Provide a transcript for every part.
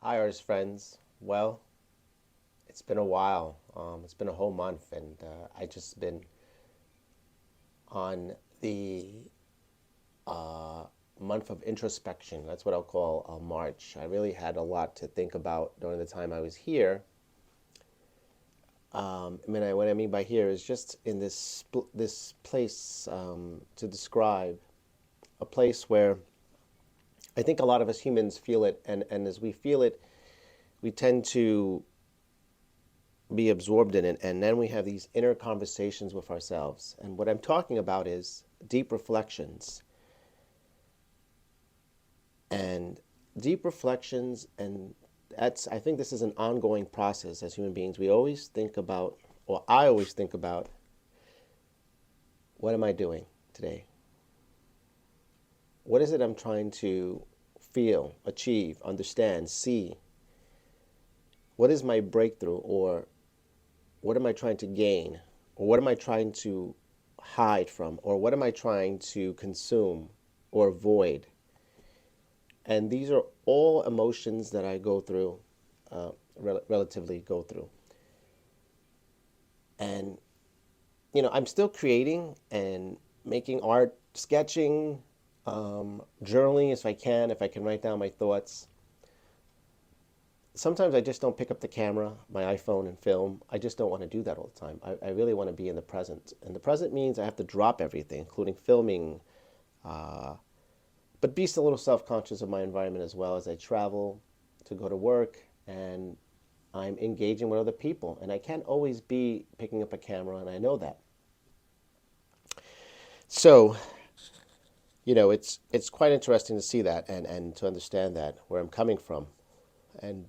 Hi, artist friends. Well, it's been a while. It's been a whole month, and I just been on the month of introspection. That's what I'll call March. I really had a lot to think about during the time I was here. What I mean by here is just in this place to describe a place where I think a lot of us humans feel it, and as we feel it, we tend to be absorbed in it, and then we have these inner conversations with ourselves. And what I'm talking about is deep reflections. And deep reflections, and I think this is an ongoing process as human beings. We always think about, or I always think about, what am I doing today? What is it I'm trying to feel, achieve, understand, see? What is my breakthrough, or what am I trying to gain? Or what am I trying to hide from? Or what am I trying to consume or avoid? And these are all emotions that I go through, relatively go through. And, I'm still creating and making art, sketching, journaling if I can write down my thoughts. Sometimes I just don't pick up the camera, my iPhone, and film. I just don't want to do that all the time. I really want to be in the present. And the present means I have to drop everything, including filming, but be still a little self-conscious of my environment as well as I travel to go to work, and I'm engaging with other people. And I can't always be picking up a camera, and I know that. So, it's quite interesting to see that and to understand that, where I'm coming from. And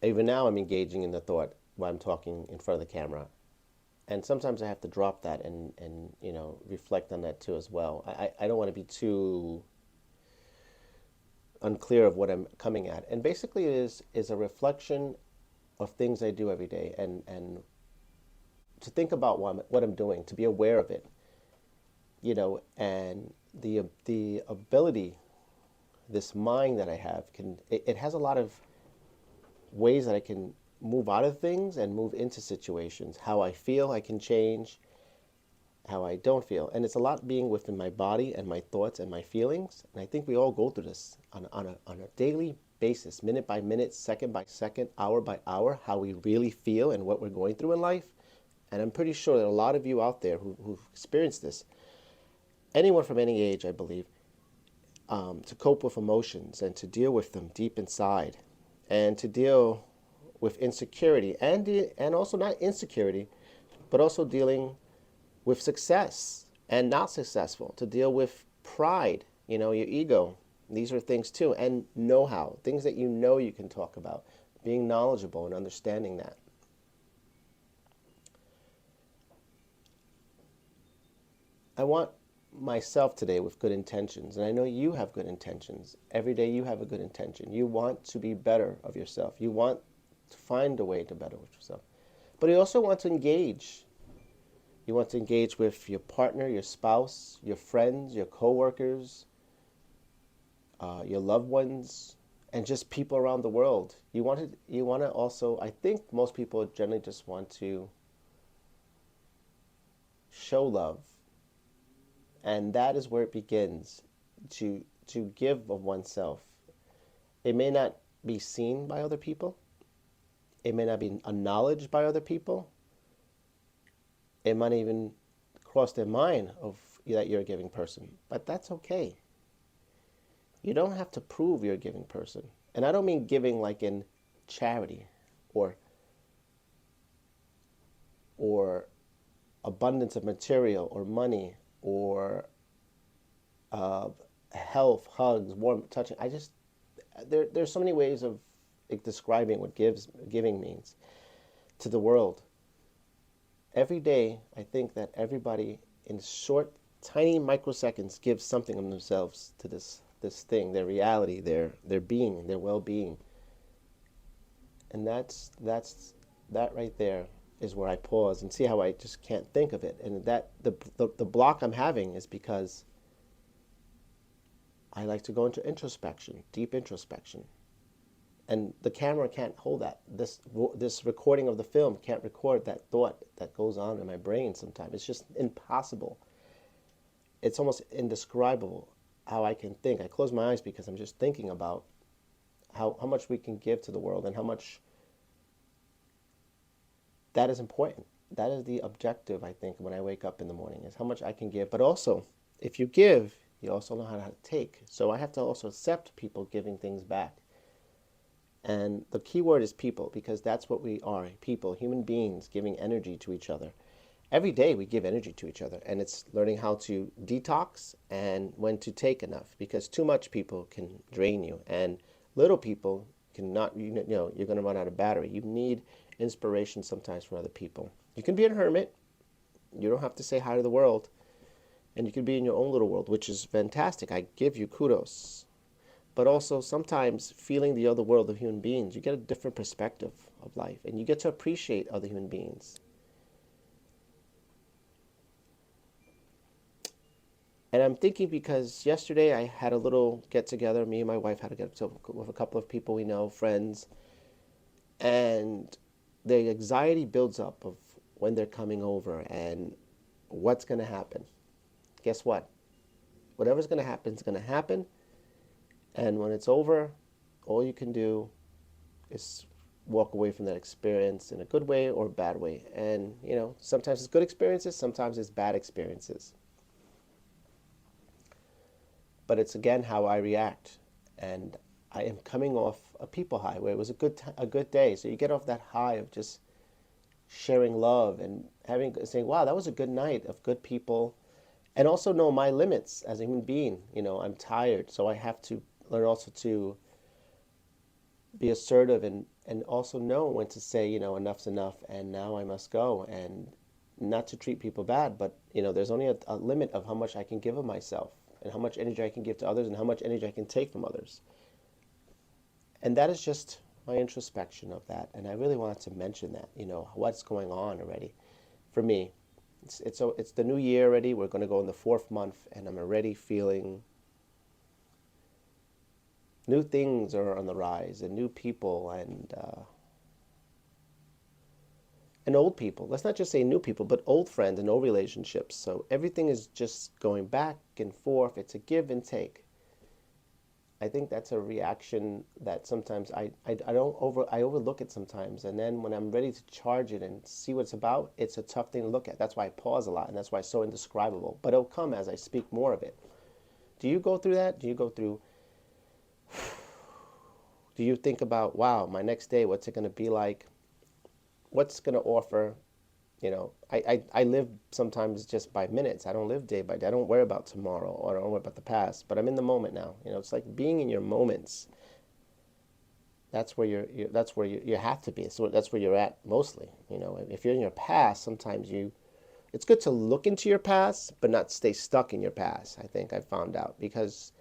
Even now, I'm engaging in the thought while I'm talking in front of the camera. And sometimes I have to drop that and reflect on that too as well. I don't want to be too unclear of what I'm coming at. And basically, it is a reflection of things I do every day, and to think about what I'm doing, to be aware of it, and the ability, this mind that I have it has a lot of ways that I can move out of things and move into situations. How I feel, I can change. How I don't feel, and it's a lot being within my body and my thoughts and my feelings. And I think we all go through this on a daily basis, minute by minute, second by second, hour by hour, how we really feel and what we're going through in life. And I'm pretty sure that a lot of you out there who've experienced this, anyone from any age, I believe, to cope with emotions and to deal with them deep inside, and to deal with insecurity and also not insecurity, but also dealing with success and not successful, to deal with pride, your ego. These are things too, and know-how, things that you can talk about, being knowledgeable and understanding that. I want myself today with good intentions, and I know you have good intentions. Every day you have a good intention. You want to be better of yourself. You want to find a way to better with yourself. But you also want to engage. You want to engage with your partner, your spouse, your friends, your coworkers, your loved ones, and just people around the world. You want to also, I think most people generally just want to show love, and that is where it begins, to give of oneself. It may not be seen by other people. It may not be acknowledged by other people. It might even cross their mind of that you're a giving person, but that's okay. You don't have to prove you're a giving person. And I don't mean giving like in charity or or abundance of material or money or uh, health, hugs, warm touching. There's so many ways of like, describing what giving means to the world. Every day, I think that everybody in short, tiny microseconds gives something of themselves to this thing, their reality, their being, their well-being. And that right there is where I pause and see how I just can't think of it. And that the block I'm having is because I like to go into introspection, deep introspection. And the camera can't hold that. This recording of the film can't record that thought that goes on in my brain sometimes. It's just impossible. It's almost indescribable how I can think. I close my eyes because I'm just thinking about how much we can give to the world and how much that is important. That is the objective, I think, when I wake up in the morning, is how much I can give. But also, if you give, you also know how to take. So I have to also accept people giving things back. And the key word is people, because that's what we are, people, human beings giving energy to each other. Every day we give energy to each other, and it's learning how to detox and when to take enough, because too much people can drain you, and little people cannot, you're going to run out of battery. You need inspiration sometimes from other people. You can be a hermit. You don't have to say hi to the world, and you can be in your own little world, which is fantastic. I give you kudos. But also sometimes feeling the other world of human beings, you get a different perspective of life, and you get to appreciate other human beings. And I'm thinking because yesterday I had a little get together. Me and my wife had a get together with a couple of people we know, friends, and the anxiety builds up of when they're coming over and what's going to happen. Guess what? Whatever's going to happen is going to happen. And when it's over, all you can do is walk away from that experience in a good way or a bad way. And, sometimes it's good experiences, sometimes it's bad experiences. But it's again how I react. And I am coming off a people high where it was a good day. So you get off that high of just sharing love and saying, wow, that was a good night of good people. And also know my limits as a human being. I'm tired, so I have to learn also to be assertive and also know when to say, enough's enough and now I must go, and not to treat people bad, but there's only a limit of how much I can give of myself and how much energy I can give to others and how much energy I can take from others. And that is just my introspection of that. And I really wanted to mention that, what's going on already for me. It's the new year already. We're going to go in the fourth month, and I'm already feeling new things are on the rise, and new people, and old people. Let's not just say new people, but old friends and old relationships. So everything is just going back and forth. It's a give and take. I think that's a reaction that sometimes I overlook it sometimes, and then when I'm ready to charge it and see what it's about, it's a tough thing to look at. That's why I pause a lot, and that's why it's so indescribable. But it'll come as I speak more of it. Do you go through that? Do you go through? Do you think about, wow, my next day, what's it going to be like? What's going to offer? I live sometimes just by minutes. I don't live day by day. I don't worry about tomorrow, or I don't worry about the past, but I'm in the moment now. It's like being in your moments. That's where that's where you have to be. So that's where you're at mostly. If you're in your past, sometimes it's good to look into your past, but not stay stuck in your past. I think I found out, because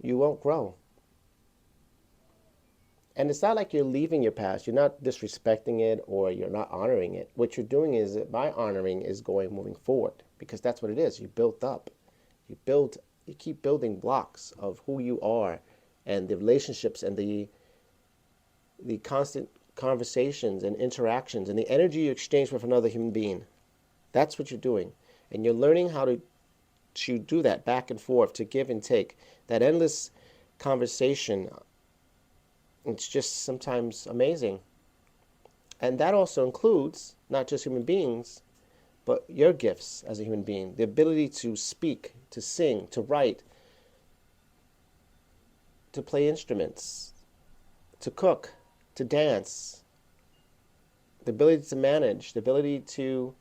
you won't grow. And it's not like you're leaving your past. You're not disrespecting it or you're not honoring it. What you're doing is, by honoring, is moving forward, because that's what it is. You built up. You keep building blocks of who you are, and the relationships, and the constant conversations and interactions and the energy you exchange with another human being. That's what you're doing. And you're learning how to do that back and forth, to give and take. That endless conversation, it's just sometimes amazing. And that also includes not just human beings, but your gifts as a human being. The ability to speak, to sing, to write, to play instruments, to cook, to dance, the ability to manage, the ability to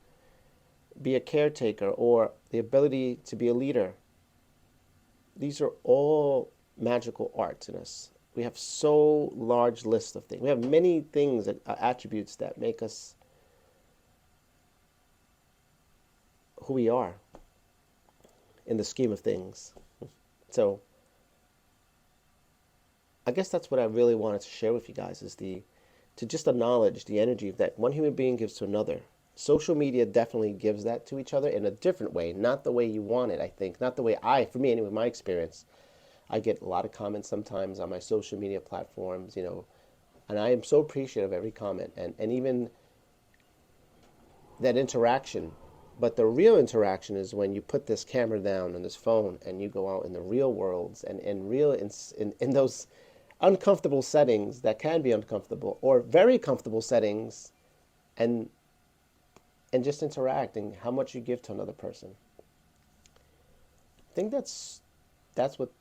be a caretaker, or the ability to be a leader. These are all magical arts in us. We have so large list of things. We have many things, attributes that make us who we are in the scheme of things. So I guess that's what I really wanted to share with you guys, is to just acknowledge the energy that one human being gives to another. Social media definitely gives that to each other in a different way, not the way you want it, I think. Not the way for me anyway, my experience. I get a lot of comments sometimes on my social media platforms, and I am so appreciative of every comment, and even that interaction. But the real interaction is when you put this camera down on this phone and you go out in the real worlds, and in those uncomfortable settings that can be uncomfortable, or very comfortable settings, and just interacting, how much you give to another person. I think that's what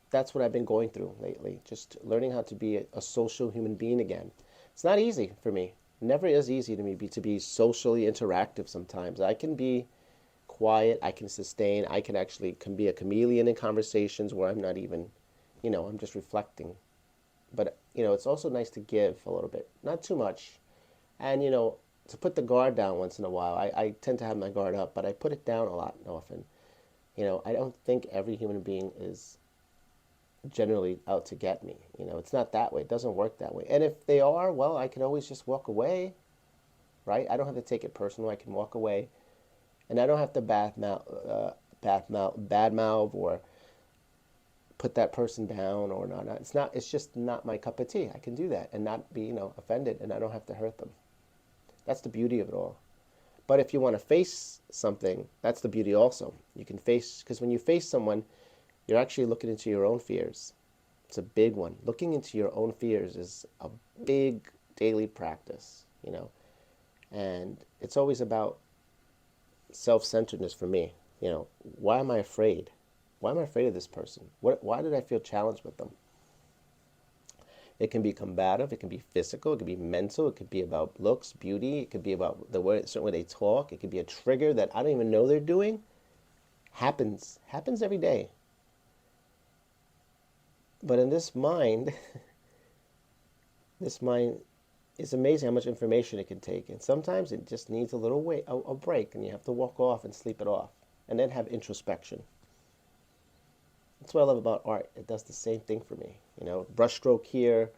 that's what I've been going through lately. Just learning how to be a social human being again. It's not easy for me. It never is easy to me to be socially interactive sometimes. I can be quiet, I can sustain, can be a chameleon in conversations where I'm not even, I'm just reflecting. But, it's also nice to give a little bit, not too much. And, to put the guard down once in a while. I tend to have my guard up, but I put it down a lot often. I don't think every human being is generally out to get me. It's not that way. It doesn't work that way. And if they are, well, I can always just walk away, right? I don't have to take it personal. I can walk away, and I don't have to bad mouth or put that person down or not. It's not. It's just not my cup of tea. I can do that and not be, offended, and I don't have to hurt them. That's the beauty of it all. But if you want to face something, that's the beauty also. You can face, because when you face someone, you're actually looking into your own fears. It's a big one. Looking into your own fears is a big daily practice, and it's always about self-centeredness for me. Why am I afraid? Why am I afraid of this person? Why did I feel challenged with them? It can be combative, it can be physical, it can be mental, it could be about looks, beauty, it could be about certain way they talk, it could be a trigger that I don't even know they're doing. Happens every day. But in this mind, This mind is amazing how much information it can take. And sometimes it just needs a little a break, and you have to walk off and sleep it off, and then have introspection. That's what I love about art. It does the same thing for me. You know, brushstroke here,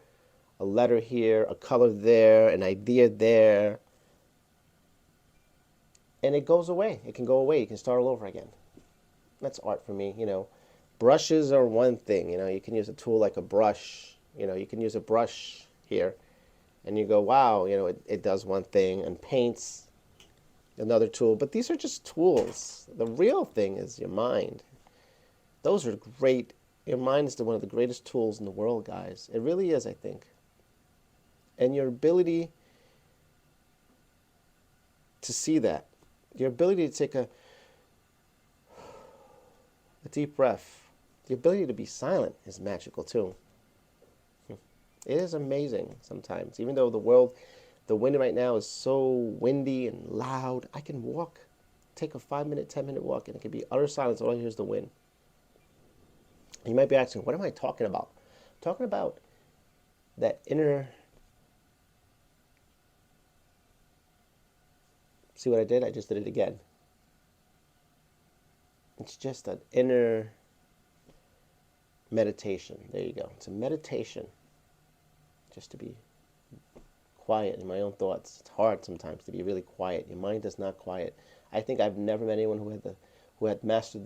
a letter here, a color there, an idea there, and it goes away. It can go away. You can start all over again. That's art for me. You know, brushes are one thing. You know, you can use a tool like a brush. You know, you can use a brush here, and you go, wow, you know, it does one thing, and paints another tool. But these are just tools. The real thing is your mind. Those are great. Your mind is one of the greatest tools in the world, guys. It really is, I think. And your ability to see that, your ability to take a deep breath, the ability to be silent is magical too. It is amazing sometimes. Even though the wind right now is so windy and loud, I can walk, take a 5-minute, 10-minute walk, and it can be utter silence. All I hear is the wind. You might be asking, what am I talking about? I'm talking about that inner. See what I did? I just did it again. It's just an inner meditation. There you go. It's a meditation. Just to be quiet in my own thoughts. It's hard sometimes to be really quiet. Your mind is not quiet. I think I've never met anyone who had mastered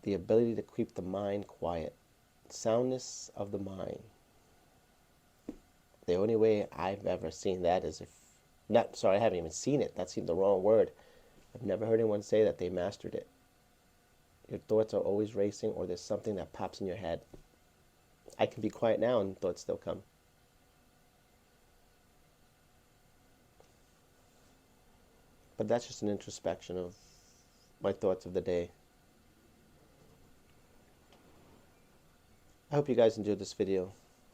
the ability to keep the mind quiet. Soundness of the mind. The only way I've ever seen that is I haven't even seen it. That seemed the wrong word. I've never heard anyone say that they mastered it. Your thoughts are always racing, or there's something that pops in your head. I can be quiet now and thoughts still come. But that's just an introspection of my thoughts of the day. I hope you guys enjoyed this video.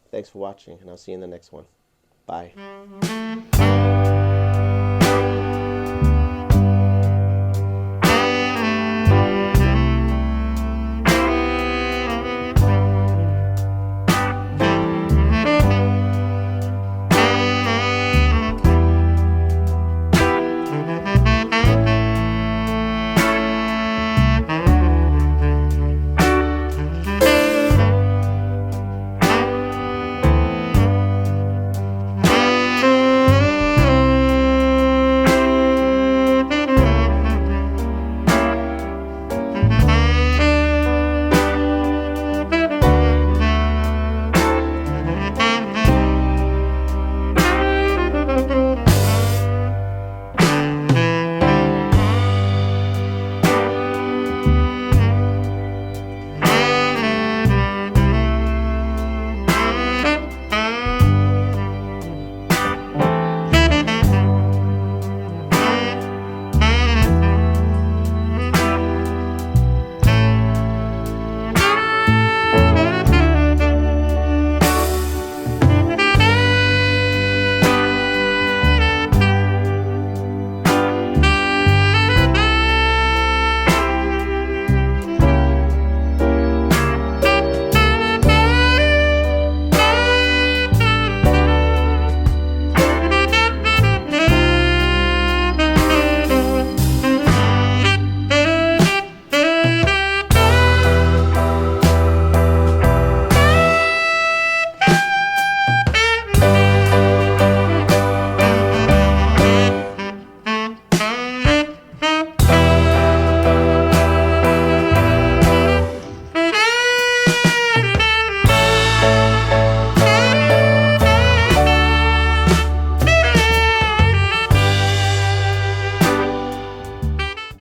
Thanks for watching, and I'll see you in the next one. Bye.